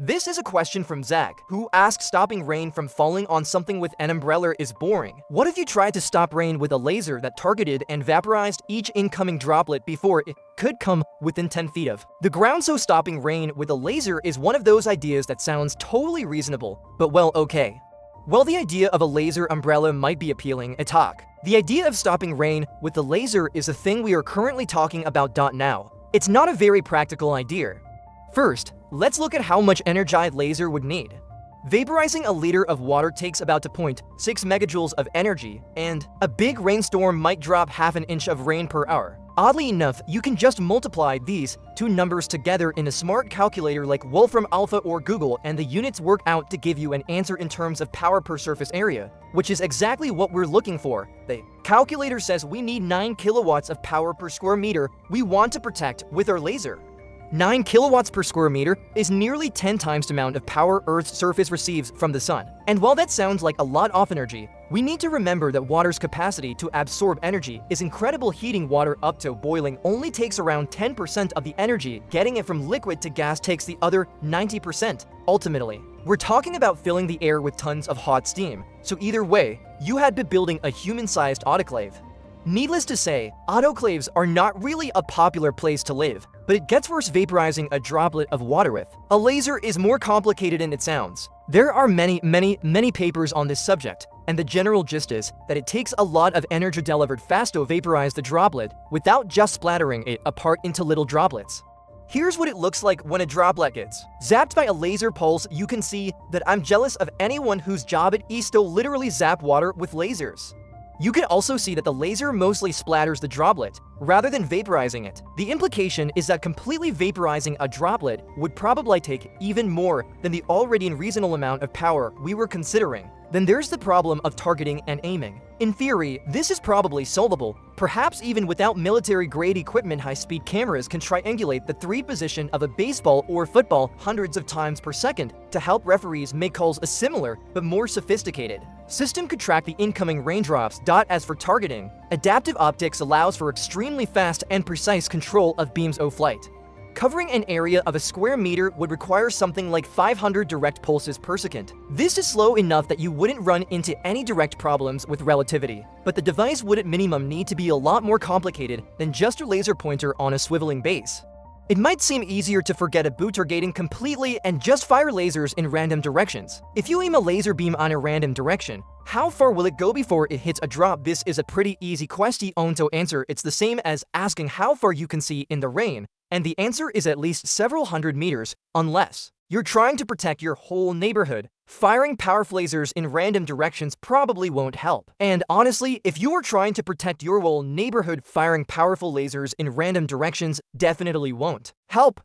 This is a question from Zach, who asks stopping rain from falling on something with an umbrella is boring. What if you tried to stop rain with a laser that targeted and vaporized each incoming droplet before it could come within 10 feet of the ground? So stopping rain with a laser is one of those ideas that sounds totally reasonable, but well, okay. While the idea of a laser umbrella might be appealing, the idea of stopping rain with the laser is a thing we are currently talking about now. It's not a very practical idea. First, let's look at how much energy a laser would need. Vaporizing a liter of water takes about 2.6 megajoules of energy, and a big rainstorm might drop half an inch of rain per hour. Oddly enough, you can just multiply these two numbers together in a smart calculator like Wolfram Alpha or Google, and the units work out to give you an answer in terms of power per surface area, which is exactly what we're looking for. The calculator says we need 9 kilowatts of power per square meter we want to protect with our laser. 9 kilowatts per square meter is nearly 10 times the amount of power Earth's surface receives from the sun. And while that sounds like a lot of energy, we need to remember that water's capacity to absorb energy is incredible. Heating water up to boiling only takes around 10% of the energy. Getting it from liquid to gas takes the other 90%. Ultimately, we're talking about filling the air with tons of hot steam. So either way, you had been building a human-sized autoclave. Needless to say, autoclaves are not really a popular place to live, but it gets worse vaporizing a droplet of water with a laser is more complicated than it sounds. There are many papers on this subject, and the general gist is that it takes a lot of energy delivered fast to vaporize the droplet without just splattering it apart into little droplets. Here's what it looks like when a droplet gets zapped by a laser pulse. You can see that I'm jealous of anyone whose job it is to literally zap water with lasers. You can also see that the laser mostly splatters the droplet, rather than vaporizing it. The implication is that completely vaporizing a droplet would probably take even more than the already unreasonable amount of power we were considering. Then there's the problem of targeting and aiming. In theory, this is probably solvable. Perhaps even without military-grade equipment, high-speed cameras can triangulate the three position of a baseball or football hundreds of times per second to help referees make calls. A similar, but more sophisticated system could track the incoming raindrops. As for targeting, adaptive optics allows for extremely fast and precise control of beams of light. Covering an area of a square meter would require something like 500 direct pulses per second. This is slow enough that you wouldn't run into any direct problems with relativity, but the device would at minimum need to be a lot more complicated than just a laser pointer on a swiveling base. It might seem easier to forget about targeting completely and just fire lasers in random directions. If you aim a laser beam on a random direction, how far will it go before it hits a drop? This is a pretty easy question to answer. It's the same as asking how far you can see in the rain, and the answer is at least several hundred meters, unless you're trying to protect your whole neighborhood. Firing powerful lasers in random directions probably won't help. And honestly, if you are trying to protect your whole neighborhood, firing powerful lasers in random directions definitely won't help.